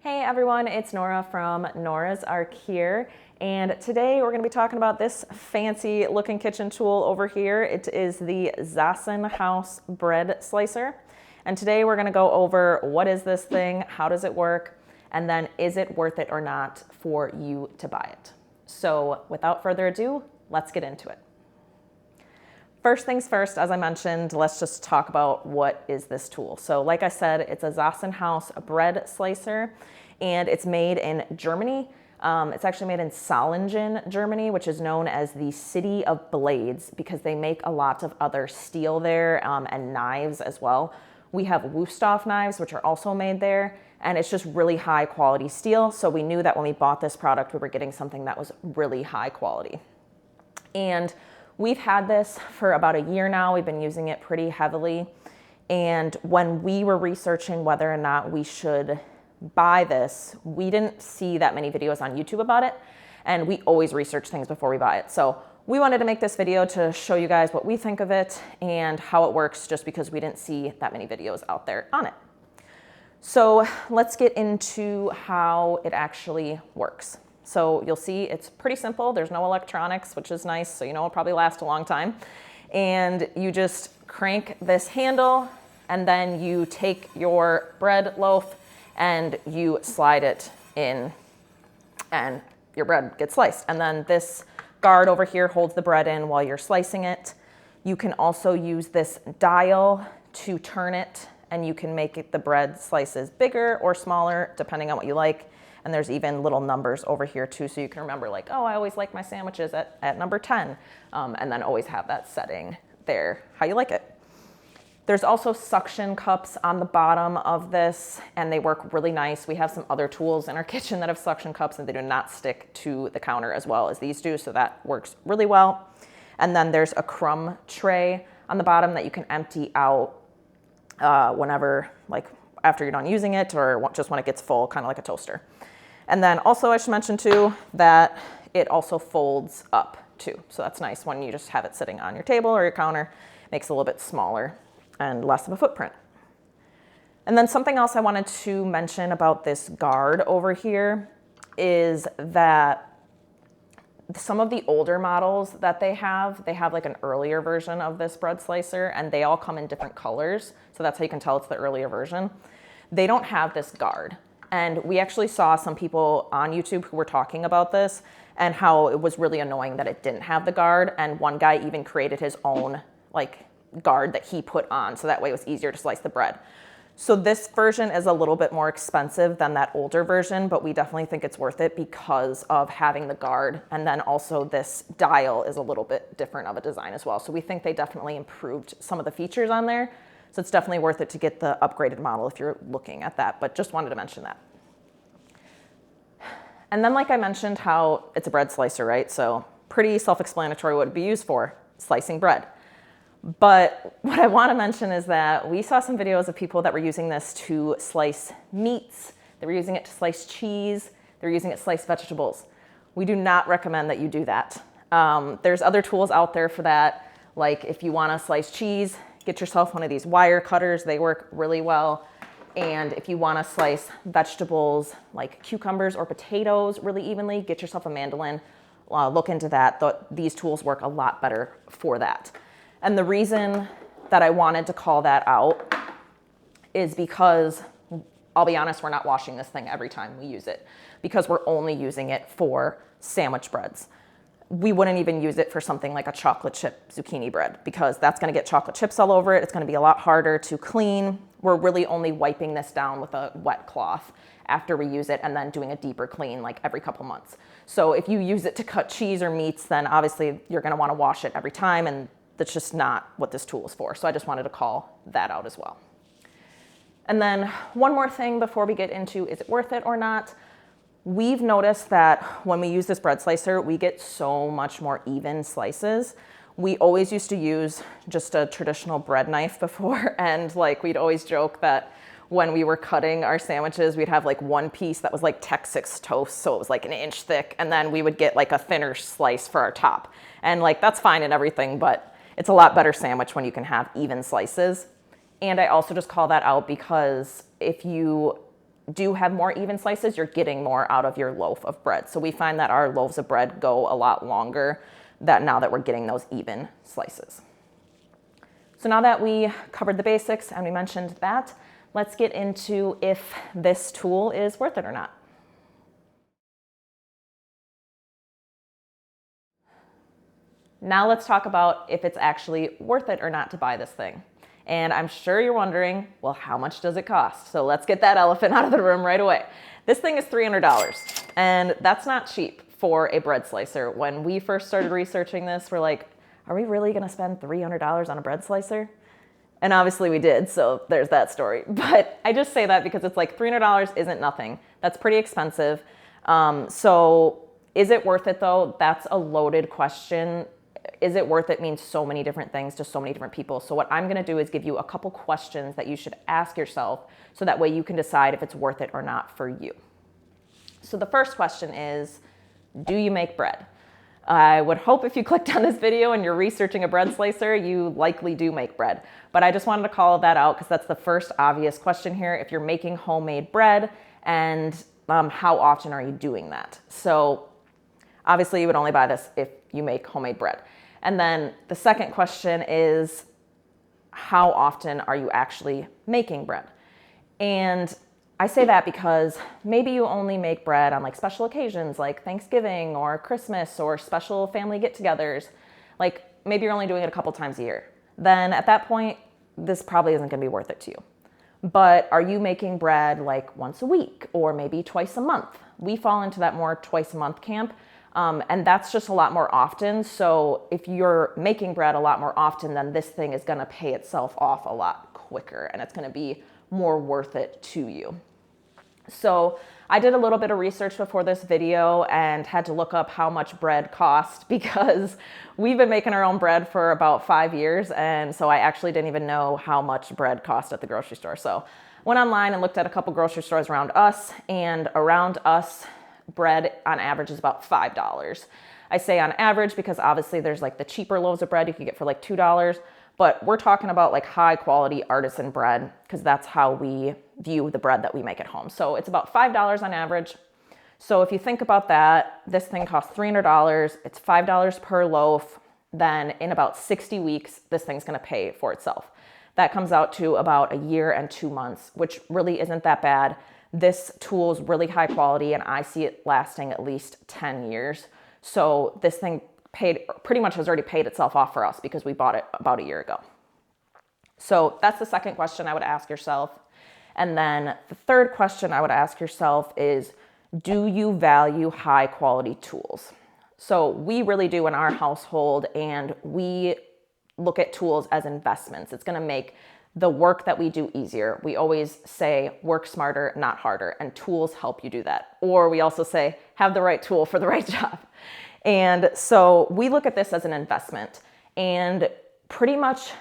Hey everyone, it's Nora from Nora's Arc here, and today we're going to be talking about this fancy looking kitchen tool over here. It is the Zassenhaus bread slicer, and today we're going to go over what is this thing, how does it work, and then is it worth it or not for you to buy it. So without further ado, let's get into it. First things first, as I mentioned, let's just talk about what is this tool. So like I said, it's a Zassenhaus bread slicer, and it's made in Germany. It's actually made in Solingen, Germany, which is known as the City of Blades because they make a lot of other steel there and knives as well. We have Wüsthof knives, which are also made there, and it's just really high quality steel. So we knew that when we bought this product, we were getting something that was really high quality. And we've had this for about a year now. We've been using it pretty heavily. And when we were researching whether or not we should buy this, we didn't see that many videos on YouTube about it. And we always research things before we buy it. So we wanted to make this video to show you guys what we think of it and how it works, just because we didn't see that many videos out there on it. So let's get into how it actually works. So you'll see it's pretty simple. There's no electronics, which is nice. So you know it'll probably last a long time. And you just crank this handle, and then you take your bread loaf and you slide it in, and your bread gets sliced. And then this guard over here holds the bread in while you're slicing it. You can also use this dial to turn it, and you can make the bread slices bigger or smaller, depending on what you like. And there's even little numbers over here too, so you can remember like, oh, I always like my sandwiches at number 10, and then always have that setting there, how you like it. There's also suction cups on the bottom of this, and they work really nice. We have some other tools in our kitchen that have suction cups, and they do not stick to the counter as well as these do, so that works really well. And then there's a crumb tray on the bottom that you can empty out whenever, like after you're done using it, or just when it gets full, kind of like a toaster. And then also I should mention too that it also folds up too. So that's nice when you just have it sitting on your table or your counter. It makes it a little bit smaller and less of a footprint. And then something else I wanted to mention about this guard over here is that some of the older models that they have like an earlier version of this bread slicer, and they all come in different colors. So that's how you can tell it's the earlier version. They don't have this guard. And we actually saw some people on YouTube who were talking about this and how it was really annoying that it didn't have the guard. And one guy even created his own like guard that he put on, so that way it was easier to slice the bread. So this version is a little bit more expensive than that older version, but we definitely think it's worth it because of having the guard. And then also this dial is a little bit different of a design as well. So we think they definitely improved some of the features on there. So it's definitely worth it to get the upgraded model if you're looking at that, but just wanted to mention that. And then like I mentioned how it's a bread slicer, right? So pretty self-explanatory what it'd be used for, slicing bread. But what I want to mention is that we saw some videos of people that were using this to slice meats. They were using it to slice cheese. They're using it to slice vegetables. We do not recommend that you do that. There's other tools out there for that. Like if you want to slice cheese, get yourself one of these wire cutters. They work really well. And if you want to slice vegetables like cucumbers or potatoes really evenly, get yourself a mandolin. Look into that. These tools work a lot better for that. And the reason that I wanted to call that out is because, I'll be honest, we're not washing this thing every time we use it because we're only using it for sandwich breads. We wouldn't even use it for something like a chocolate chip zucchini bread because that's going to get chocolate chips all over it. It's going to be a lot harder to clean. We're really only wiping this down with a wet cloth after we use it and then doing a deeper clean like every couple months. So if you use it to cut cheese or meats, then obviously you're going to want to wash it every time, and that's just not what this tool is for. So I just wanted to call that out as well. And then one more thing before we get into is it worth it or not? We've noticed that when we use this bread slicer, we get so much more even slices. We always used to use just a traditional bread knife before, and like we'd always joke that when we were cutting our sandwiches, we'd have like one piece that was like Texas toast, so it was like an inch thick, and then we would get like a thinner slice for our top. And like that's fine and everything, but it's a lot better sandwich when you can have even slices. And I also just call that out because if you do have more even slices, you're getting more out of your loaf of bread. So we find that our loaves of bread go a lot longer now that we're getting those even slices. So now that we covered the basics and we mentioned that, let's get into if this tool is worth it or not. Now let's talk about if it's actually worth it or not to buy this thing. And I'm sure you're wondering, well, how much does it cost? So let's get that elephant out of the room right away. This thing is $300, and that's not cheap for a bread slicer. When we first started researching this, we're like, are we really gonna spend $300 on a bread slicer? And obviously we did, so there's that story. But I just say that because it's like $300 isn't nothing. That's pretty expensive. So is it worth it though? That's a loaded question. Is it worth it means so many different things to so many different people. So what I'm gonna do is give you a couple questions that you should ask yourself so that way you can decide if it's worth it or not for you. So the first question is, do you make bread? I would hope if you clicked on this video and you're researching a bread slicer, you likely do make bread. But I just wanted to call that out because that's the first obvious question here. If you're making homemade bread, and how often are you doing that? So obviously you would only buy this if you make homemade bread. And then the second question is, how often are you actually making bread? And I say that because maybe you only make bread on like special occasions like Thanksgiving or Christmas or special family get-togethers. Like maybe you're only doing it a couple times a year. Then at that point, this probably isn't gonna be worth it to you. But are you making bread like once a week or maybe twice a month? We fall into that more twice a month camp. And that's just a lot more often. So if you're making bread a lot more often, then this thing is gonna pay itself off a lot quicker and it's gonna be more worth it to you. So I did a little bit of research before this video and had to look up how much bread cost because we've been making our own bread for about 5 years. And so I actually didn't even know how much bread cost at the grocery store. So went online and looked at a couple grocery stores around us, and around us, bread on average is about $5. I say on average because obviously there's like the cheaper loaves of bread you can get for like $2, but we're talking about like high quality artisan bread because that's how we view the bread that we make at home. So it's about $5 on average. So if you think about that, this thing costs $300, it's $5 per loaf, then in about 60 weeks, this thing's gonna pay for itself. That comes out to about a year and 2 months, which really isn't that bad. This tool is really high quality and I see it lasting at least 10 years. So this thing pretty much has already paid itself off for us because we bought it about a year ago. So that's the second question I would ask yourself. And then the third question I would ask yourself is, do you value high quality tools? So we really do in our household, and we look at tools as investments. It's gonna make the work that we do easier. We always say work smarter, not harder, and tools help you do that. Or we also say have the right tool for the right job. And so we look at this as an investment, and pretty much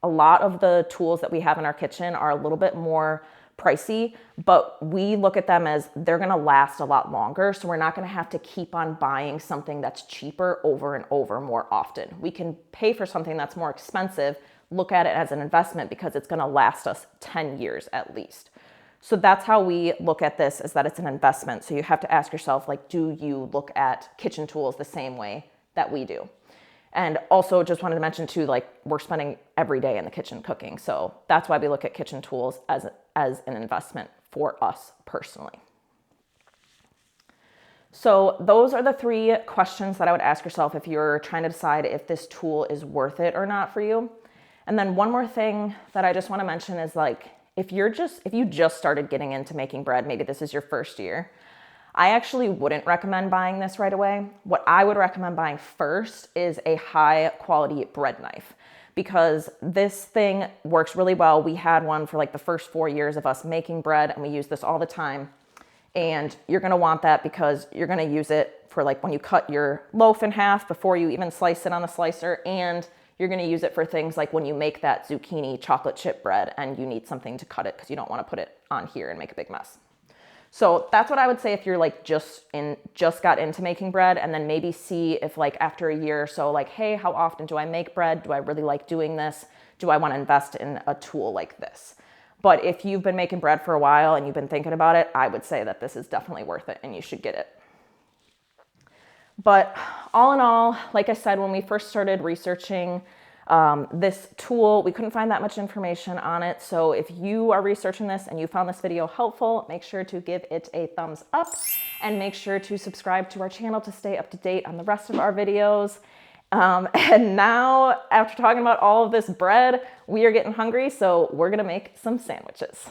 a lot of the tools that we have in our kitchen are a little bit more pricey, but we look at them as they're gonna last a lot longer. So we're not gonna have to keep on buying something that's cheaper over and over more often. We can pay for something that's more expensive, look at it as an investment because it's gonna last us 10 years at least. So that's how we look at this, is that it's an investment. So you have to ask yourself, like, do you look at kitchen tools the same way that we do? And also just wanted to mention too, like, we're spending every day in the kitchen cooking. So that's why we look at kitchen tools as an investment for us personally. So those are the 3 questions that I would ask yourself if you're trying to decide if this tool is worth it or not for you. And then one more thing that I just want to mention is, like, if you just started getting into making bread, maybe this is your first year, I actually wouldn't recommend buying this right away. What I would recommend buying first is a high quality bread knife, because this thing works really well. We had one for like the first 4 years of us making bread, and we use this all the time. And you're gonna want that because you're gonna use it for like when you cut your loaf in half before you even slice it on the slicer, and you're gonna use it for things like when you make that zucchini chocolate chip bread and you need something to cut it because you don't wanna put it on here and make a big mess. So that's what I would say if you're like just got into making bread, and then maybe see if like after a year or so, like, hey, how often do I make bread? Do I really like doing this? Do I want to invest in a tool like this? But if you've been making bread for a while and you've been thinking about it, I would say that this is definitely worth it and you should get it. But all in all, like I said, when we first started researching this tool, we couldn't find that much information on it. So if you are researching this and you found this video helpful, make sure to give it a thumbs up and make sure to subscribe to our channel to stay up to date on the rest of our videos. And now, after talking about all of this bread, we are getting hungry, so we're gonna make some sandwiches.